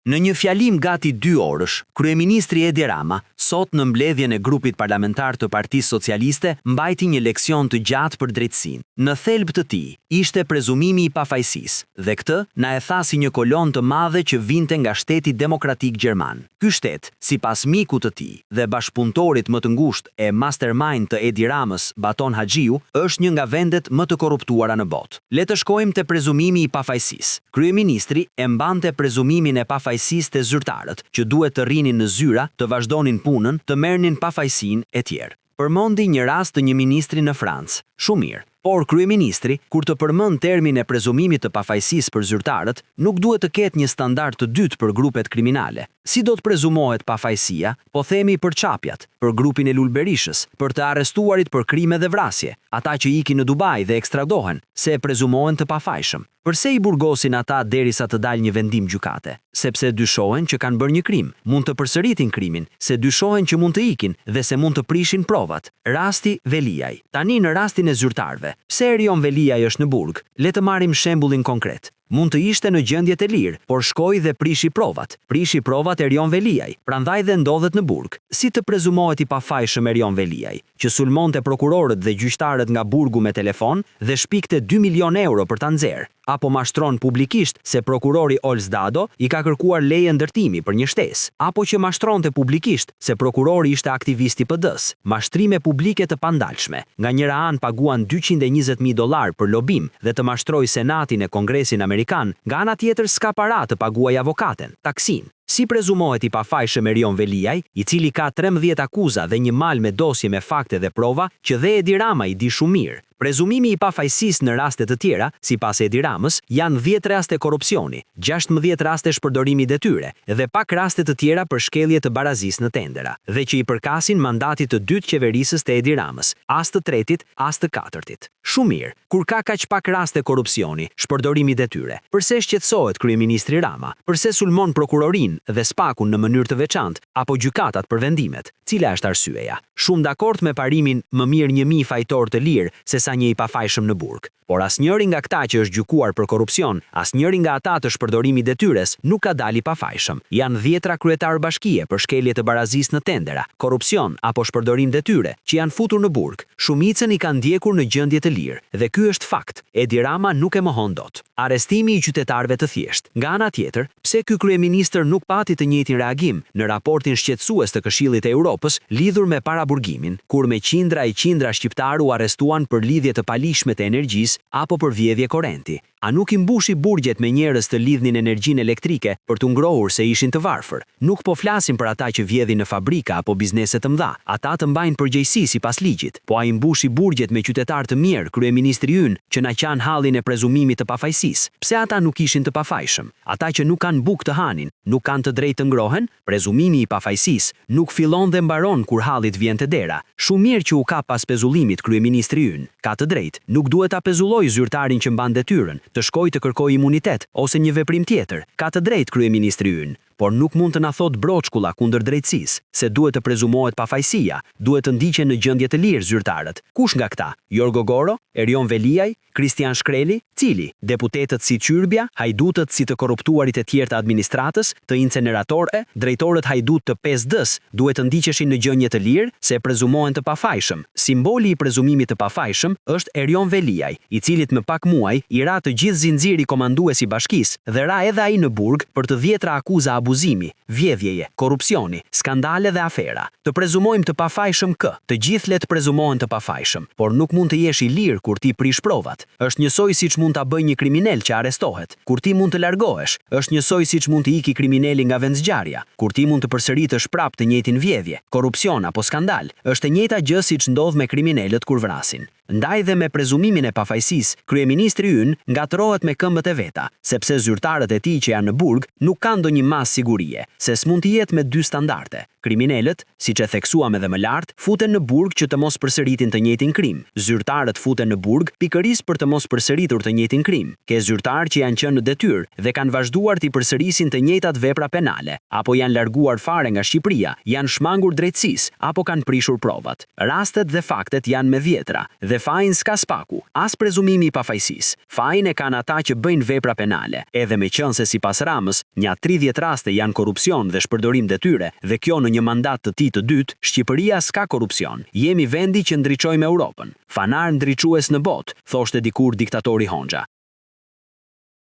Në një fjalim gati 2 orësh, kryeministri Edi Rama, sot në mbledhjen e grupit parlamentar të Partisë Socialiste, mbajti një leksion të gjatë për drejtësinë. Në thelb të tij ishte prezumimi i pafajësisë, dhe këtë na e tha si një kolon të madhe që vinte nga Shteti Demokratik Gjerman. Ky shtet, sipas mikut të tij dhe bashkëpunëtorit më të ngushtë e mastermind të Edi Ramës, Baton Haxhiu, është një nga vendet më të korruptuara në botë. Le të shkojmë te prezumimi i pafajësisë. Kryeministri e mbante prezumimin e pafajësisë te zyrtarët, që duhet të rrinin në zyra, të vazhdonin punën, të merrnin pafajësinë e tjerë. Përmendi një rast të një ministri në Francë. Shumë mirë. Por kryeministri, kur të përmend termin e prezumimit të pafajësisë për zyrtarët, nuk duhet të ketë një standard të dytë për grupet kriminale. Si do të prezumohet pafajësia, po themi për çapjat, për grupin e Lul Berishës, për të arrestuarit për krime dhe vrasje, ata që ikin në Dubai dhe ekstradohen, se e prezumohen të pafajshëm. Përse i burgosin ata derisa të dalë një vendim gjykate? Sepse dyshohen që kanë bërë një krim, mund të përsëritin krimin, se dyshohen që mund të ikin dhe se mund të prishin provat. Rasti Veliaj. Tani në rastin e zyrtarëve, pse Erion Veliaj është në burg? Le të marrim shembullin konkret. Mund të ishte në gjendje të lirë, por shkoi dhe prishi provat. Prishi provat Erion Veliaj, prandaj dhe ndodhet në burg. Si të prezumohet i pafajshëm Erion Veliaj, që sulmonte prokurorët dhe gjyqtarët nga burgu me telefon dhe shpikte 2 milion euro për ta nxjerrë, apo mashtron publikisht se prokurori Ols Dado i ka kërkuar leje ndërtimi për një shtesë, apo që mashtronte publikisht se prokurori ishte aktivist i PD-s, mashtrime publike të pandalshme. Nga njëra anë paguan $220.000 për lobim dhe të mashtroi Senatin e Kongresin Amerikan, nga ana tjetër s'ka para të paguaj avokaten, taksin. Si prezumohet i pafajshëm Erion Veliaj, i cili ka 13 akuza dhe një mal me dosje me fakte dhe prova, që dhe Edi Rama i di shumë mirë. Prezumimi i pafajësisë në raste të tjera, sipas Edi Ramës, janë 10 raste korrupsioni, 16 raste shpërdorimi detyre dhe pak raste të tjera për shkelje të barazisë në tendera, dhe që i përkasin mandatit të dytë qeverisës të Edi Ramës, as të tretit, as të katërtit. Shumë mirë, kur ka kaq pak raste korrupsioni, shpërdorimi detyre, përse shqetësohet kryeministri Rama? Përse sulmon prokurorin dhe spakun në mënyrë të veçantë, apo gjykatat për vendimet? Cila është arsyeja? Shumë dakord me parimin më mirë 1000 fajtor të lirë se sa një i pafajshëm në burg. Por asnjëri nga këta që është gjykuar për korrupsion, asnjëri nga ata të shpërdorimit detyres nuk ka dalë i pafajshëm. Janë 10 kryetarë bashkie për shkelje të barazisë në tendera, korrupsion apo shpërdorim detyre që janë futur në burg. Shumicën i kanë ndjekur në gjendje të lirë, dhe ky është fakt. Edi Rama nuk e mohon dot. Arrestimi i qytetarëve të thjeshtë. Nga ana tjetër, pse ky kryeministër nuk pati të njëjtin reagim në raportin shqetësues të Këshillit të Europës lidhur me paraburgimin, kur me qindra shqiptar u arrestuan për lidhje të palishme të energjisë apo për vjedhje korrenti? A nuk i mbushi burgjet me njerëz të lidhnin energjinë elektrike për të ngrohur se ishin të varfër? Nuk po flasim për ata që vjedhin në fabrika apo biznese të mëdha, ata të mbajnë përgjegjësi sipas ligjit, po a i mbushi burgjet me qytetar të mirë, kryeministri ynë, që na qan hallin e prezumimit të pafajësisë? Pse ata nuk ishin të pafajshëm? Ata që nuk kanë bukë të hanin, nuk kanë të drejtë të ngrohen? Prezumimi i pafajësisë nuk fillon dhe mbaron kur halli vjen te dera. Shumë mirë që u kap pas pezullimit kryeministri ynë. Ka të drejtë, nuk duhet ta pezulloj zyrtarin që mban detyrën, të shkojë të kërkojë imunitet ose një veprim tjetër. Ka të drejtë kryeministri ynë, por nuk mund të na thot broçkulla kundër drejtësisë, se duhet të prezumohet pafajësia, duhet të ndiqen në gjendje të lirë zyrtarët. Kush nga këta? Jorgo Goro, Erion Veliaj, Kristian Shkreli, cili? Deputetët si Qyrbja, hajdutët si të korruptuarit e tjerë të administratës, të inceneratorëve, drejtorët hajdut të PSD-s, duhet të ndiqeshin në gjendje të lirë se prezumohen të pafajshëm. Simboli i prezumimit të pafajshëm është Erion Veliaj, i cilit më pak muaj i ra të gjithë zinxhiri komandues i bashkisë dhe ra edhe ai në burg për të 10 akuza abuzimi, vjedhjeje, korrupsioni, skandale dhe afera. Të prezumojmë të pafajshëm kë? Të gjithë le të prezumohen të pafajshëm, por nuk mund të jesh i lirë kur ti prish provat. Është njësoj siç mund ta bëjë një kriminal që arrestohet. Kur ti mund të largohesh, është njësoj siç mund të iki kriminali nga vendzgjarja. Kur ti mund të përsëritësh prapë të njëjtin vjedhje, korrupsion apo skandal, është e njëjta gjë siç ndodh me kriminalët kur vrasin. Ndaj dhe me prezumimin e pafajësisë, kryeministri ynë ngatrohet me këmbët e veta, sepse zyrtarët e tij që janë në burg nuk kanë ndonjë mas sigurie, se s'mund të jetë me 2 standarde. Kriminalët, siç e theksuam edhe më lart, futen në burg që të mos përsëritin të njëjtin krim. Zyrtarët futen në burg pikërisht për të mos përsëritur të njëjtin krim. Ke zyrtarë që janë qenë në detyrë dhe kanë vazhduar të përsërisin të njëjtat vepra penale, apo janë larguar fare nga Shqipëria, janë shmangur drejtësisë, apo kanë prishur provat. Rastet dhe faktet janë me vjetra, dhe fajin s'ka spaku, as prezumimi i pafajësisë. Fajin e kanë ata që bëjnë vepra penale, edhe me qënë se sipas Ramës, nja 30 raste janë korupcion dhe shpërdorim detyre, dhe kjo në një mandat të tij të dytë, Shqipëria s'ka korupcion. Jemi vendi që ndriçojmë Europën. Fanar ndriçues në botë, thoshte dikur diktatori Hoxha.